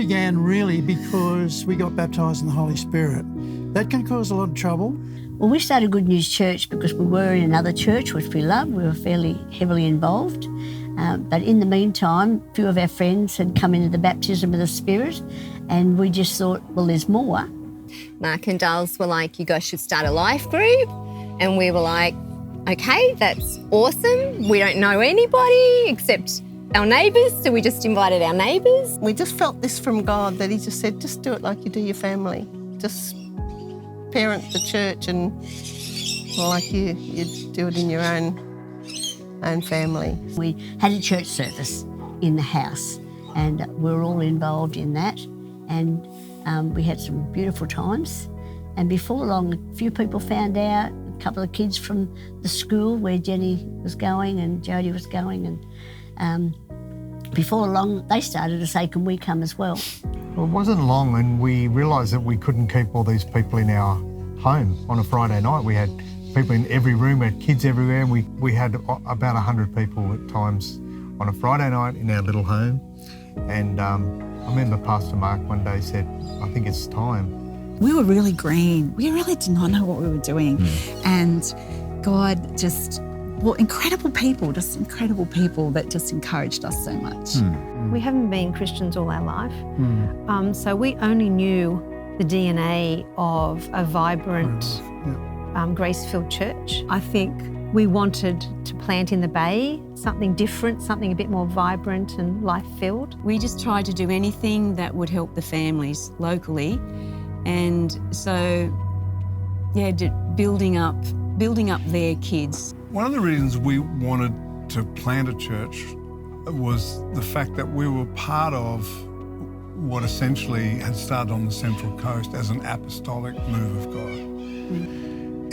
began really because we got baptised in the Holy Spirit. That can cause a lot of trouble. Well, we started Good News Church because we were in another church, which we loved. We were fairly heavily involved. But in the meantime, a few of our friends had come into the baptism of the Spirit, and we just thought, well, there's more. Mark and Dales were like, you guys should start a life group. And we were like, okay, that's awesome. We don't know anybody except our neighbours, so we just invited our neighbours. We just felt this from God, that he just said, just do it like you do your family. Just parent the church and like you do it in your own family. We had a church service in the house, and we were all involved in that, and we had some beautiful times. And before long, a few people found out, a couple of kids from the school where Jenny was going and Jodie was going, and before long they started to say, can we come as well? Well, it wasn't long and we realised that we couldn't keep all these people in our home on a Friday night. We had people in every room, we had kids everywhere, and we had about 100 people at times on a Friday night in our little home. And I remember Pastor Mark one day said, I think it's time. We were really green. We really did not know what we were doing. And God just, incredible people that just encouraged us so much. We haven't been Christians all our life. So we only knew the DNA of a vibrant, grace-filled church. I think we wanted to plant in the Bay something different, something a bit more vibrant and life-filled. We just tried to do anything that would help the families locally. And so, building up their kids. One of the reasons we wanted to plant a church was the fact that we were part of what essentially had started on the Central Coast as an apostolic move of God.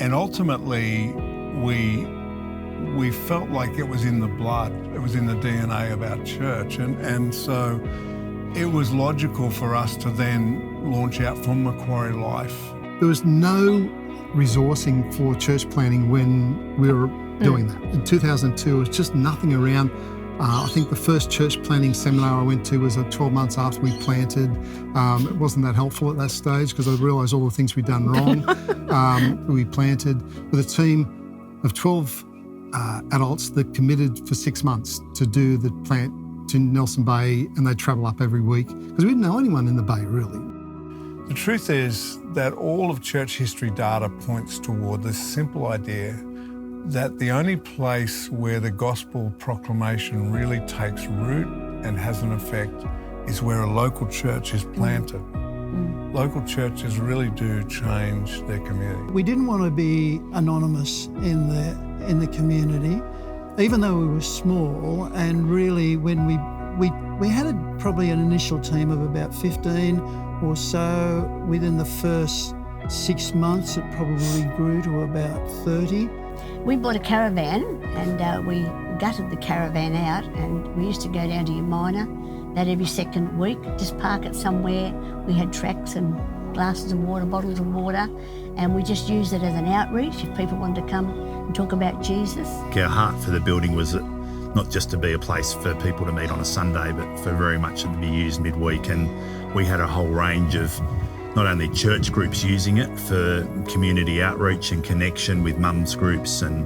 And ultimately, we felt like it was in the blood, it was in the DNA of our church. And so it was logical for us to then launch out from Macquarie Life. There was no resourcing for church planting when we were doing that. In 2002, it was just nothing around. I think the first church planting seminar I went to was 12 months after we planted. It wasn't that helpful at that stage because I realised all the things we'd done wrong. We planted with a team of 12 adults that committed for 6 months to do the plant to Nelson Bay, and they'd travel up every week because we didn't know anyone in the Bay, really. The truth is that all of church history data points toward this simple idea that the only place where the gospel proclamation really takes root and has an effect is where a local church is planted. Local churches really do change their community. We didn't want to be anonymous in the community, even though we were small. And really, when we had probably an initial team of about 15 or so. Within the first 6 months, it probably grew to about 30. We bought a caravan, and we gutted the caravan out, and we used to go down to Umina that every second week, just park it somewhere. We had tracks and glasses of water, bottles of water, and we just used it as an outreach if people wanted to come and talk about Jesus. Our heart for the building was not just to be a place for people to meet on a Sunday, but for very much to be used midweek. And we had a whole range of not only church groups using it for community outreach and connection with mums groups and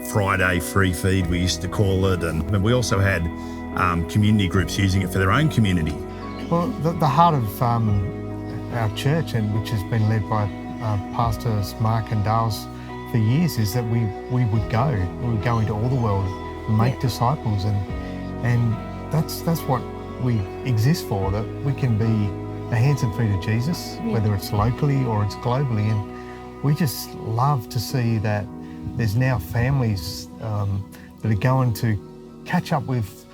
Friday free feed, we used to call it. And we also had community groups using it for their own community. Well, the heart of our church, and which has been led by Pastors Mark and Dales for years, is that we would go into all the world and make disciples, and that's what we exist for, that we can be the hands and feet of Jesus, whether it's locally or it's globally. And we just love to see that there's now families that are going to catch up with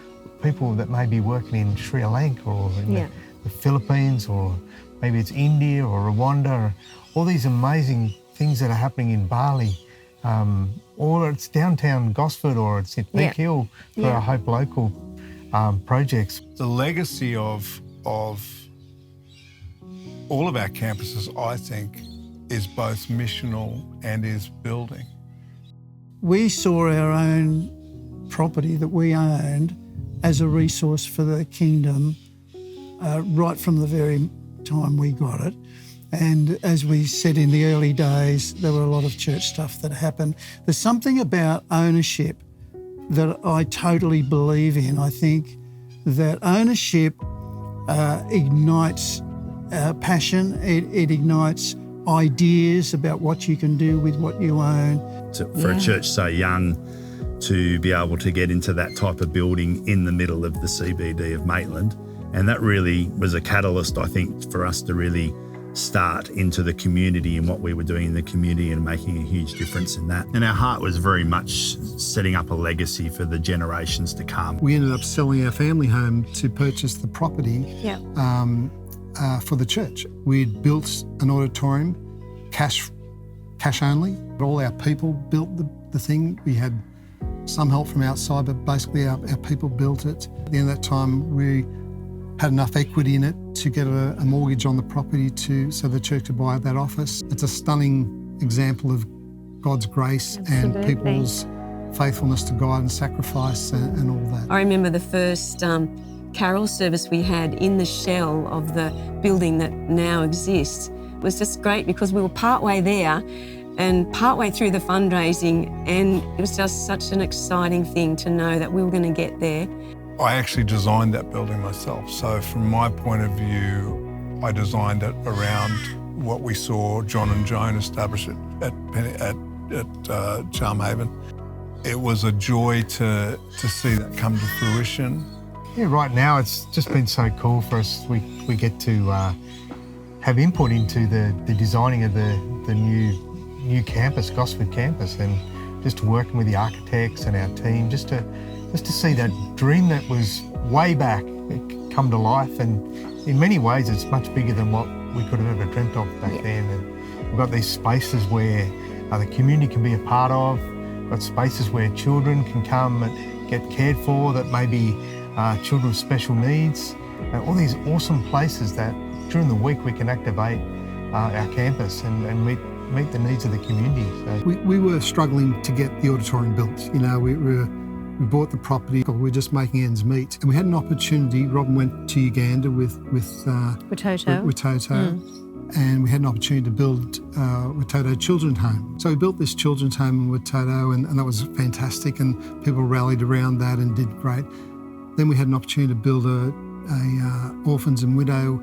people that may be working in Sri Lanka or in the Philippines, or maybe it's India or Rwanda, or all these amazing things that are happening in Bali, or it's downtown Gosford, or it's at Peak Hill for our Hope Local projects. The legacy of all of our campuses, I think, is both missional and is building. We saw our own property that we owned as a resource for the kingdom right from the very time we got it. And as we said in the early days, there were a lot of church stuff that happened. There's something about ownership that I totally believe in. I think that ownership ignites passion, it ignites ideas about what you can do with what you own. For a church so young to be able to get into that type of building in the middle of the CBD of Maitland, and that really was a catalyst, I think, for us to really start into the community and what we were doing in the community and making a huge difference in that. And our heart was very much setting up a legacy for the generations to come. We ended up selling our family home to purchase the property for the church. We'd built an auditorium, cash only. All our people built the thing. We had some help from outside, but basically our people built it. At the end of that time, we had enough equity in it to get a mortgage on the property so the church could buy that office. It's a stunning example of God's grace and people's faithfulness to God and sacrifice and all that. I remember the first carol service we had in the shell of the building that now exists. It was just great because we were partway there and partway through the fundraising, and it was just such an exciting thing to know that we were going to get there. I actually designed that building myself. So from my point of view, I designed it around what we saw John and Joan establish at Charmhaven. It was a joy to see that come to fruition. Yeah, right now it's just been so cool for us. We get to have input into the designing of the new campus, Gosford campus, and just working with the architects and our team, just to see that dream that was way back come to life. And in many ways, it's much bigger than what we could have ever dreamt of back then. And we've got these spaces where the community can be a part of. We've got spaces where children can come and get cared for, that may be children with special needs. All these awesome places that during the week we can activate our campus and meet the needs of the community. So we were struggling to get the auditorium built. You know, we bought the property, we were just making ends meet. And we had an opportunity. Robin went to Uganda with Watoto. And we had an opportunity to build Watoto Children's Home. So we built this children's home in Watoto, and that was fantastic, and people rallied around that and did great. Then we had an opportunity to build a orphans and widow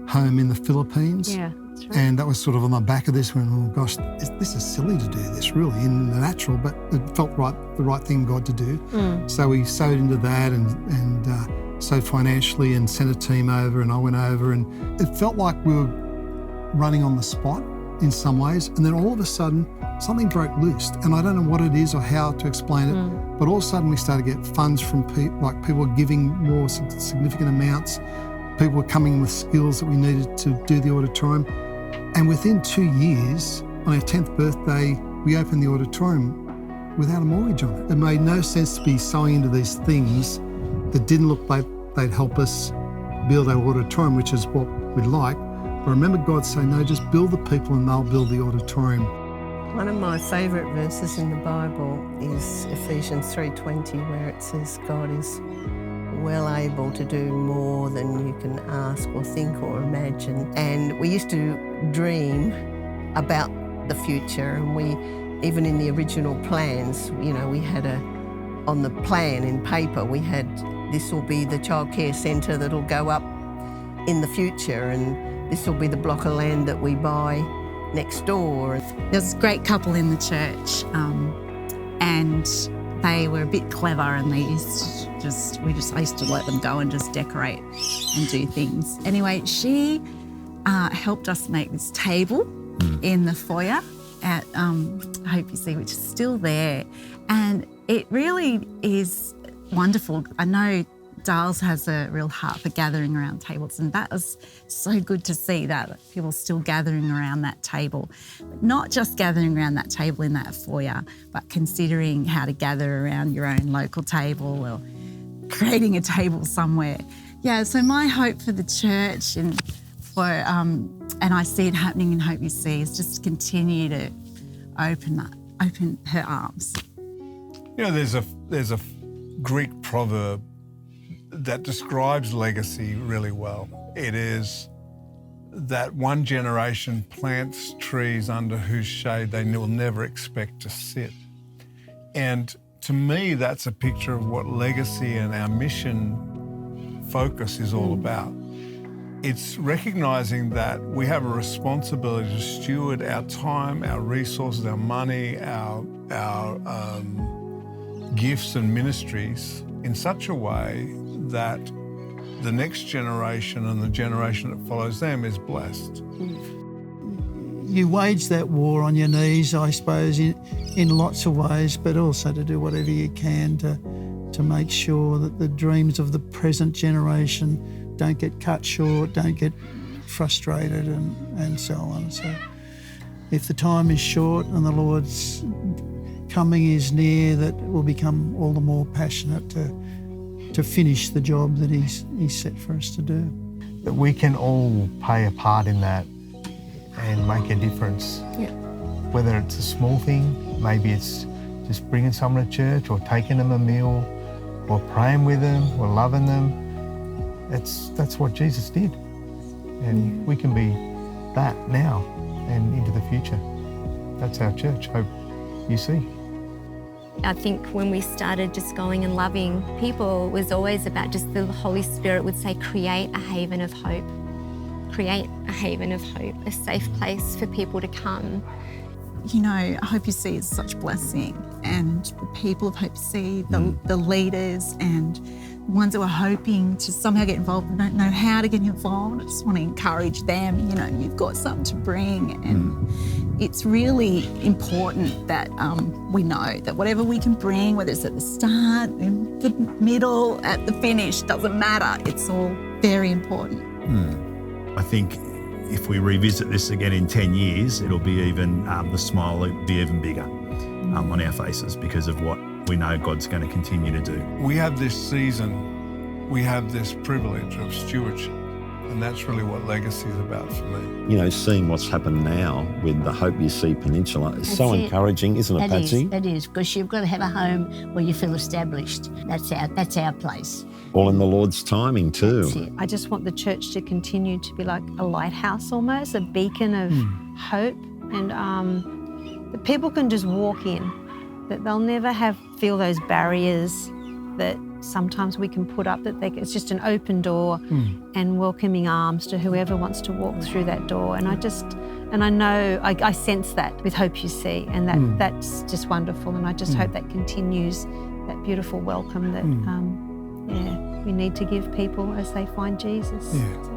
home in the Philippines. Yeah, that's right. And that was sort of on the back of this, when, oh gosh, this is silly to do this really in the natural, but it felt the right thing God to do. So we sowed into that and sowed financially and sent a team over, and I went over, and it felt like we were running on the spot in some ways. And then all of a sudden, something broke loose. And I don't know what it is or how to explain it, but all of a sudden we started to get funds from people were giving more significant amounts. People were coming with skills that we needed to do the auditorium. And within 2 years, on our 10th birthday, we opened the auditorium without a mortgage on it. It made no sense to be sowing into these things that didn't look like they'd help us build our auditorium, which is what we'd like. But I remember God saying, no, just build the people and they'll build the auditorium. One of my favourite verses in the Bible is Ephesians 3:20, where it says God is well able to do more than you can ask or think or imagine. And we used to dream about the future, and we, even in the original plans, you know, we had on the plan in paper, we had, this will be the childcare centre that'll go up in the future, and this will be the block of land that we buy next door. There's a great couple in the church, and they were a bit clever, and they used to I used to let them go and just decorate and do things. Anyway, she helped us make this table in the foyer at HopeUC, which is still there, and it really is wonderful. I know Dales has a real heart for gathering around tables, and that was so good to see that people are still gathering around that table. But not just gathering around that table in that foyer, but considering how to gather around your own local table or creating a table somewhere. Yeah, so my hope for the church and I see it happening in HopeUC is just continue to open her arms. You know, there's a Greek proverb that describes legacy really well. It is that one generation plants trees under whose shade they will never expect to sit. And to me, that's a picture of what legacy and our mission focus is all about. It's recognising that we have a responsibility to steward our time, our resources, our money, our gifts and ministries in such a way that the next generation and the generation that follows them is blessed. You wage that war on your knees, I suppose, in lots of ways, but also to do whatever you can to make sure that the dreams of the present generation don't get cut short, don't get frustrated and so on. So if the time is short and the Lord's coming is near, that we'll become all the more passionate to finish the job that He's set for us to do. That we can all play a part in that and make a difference. Yeah. Whether it's a small thing, maybe it's just bringing someone to church or taking them a meal or praying with them or loving them. That's what Jesus did. And we can be that now and into the future. That's our church, HopeUC. I think when we started just going and loving people, it was always about just the Holy Spirit would say, create a haven of hope. Create a haven of hope, a safe place for people to come. You know, HopeUC is such a blessing, and the people of HopeUC, the leaders and the ones who are hoping to somehow get involved and don't know how to get involved, I just want to encourage them, you know, you've got something to bring. And it's really important that we know that whatever we can bring, whether it's at the start, in the middle, at the finish, doesn't matter. It's all very important. I think if we revisit this again in 10 years, it'll be even, the smile will be even bigger on our faces because of what we know God's going to continue to do. We have this season, we have this privilege of stewardship, and that's really what legacy is about for me. You know, seeing what's happened now with the HopeUC Peninsula is That's so it. encouraging, isn't it, Patsy? It is, because you've got to have a home where you feel established. That's our place. All in the Lord's timing too. That's it. I just want the church to continue to be like a lighthouse almost, a beacon of hope, and that people can just walk in, that they'll never feel those barriers that sometimes we can put up, it's just an open door and welcoming arms to whoever wants to walk through that door. And I know, I sense that with HopeUC, and that's just wonderful. And I just hope that continues, that beautiful welcome that, we need to give people as they find Jesus. Yeah.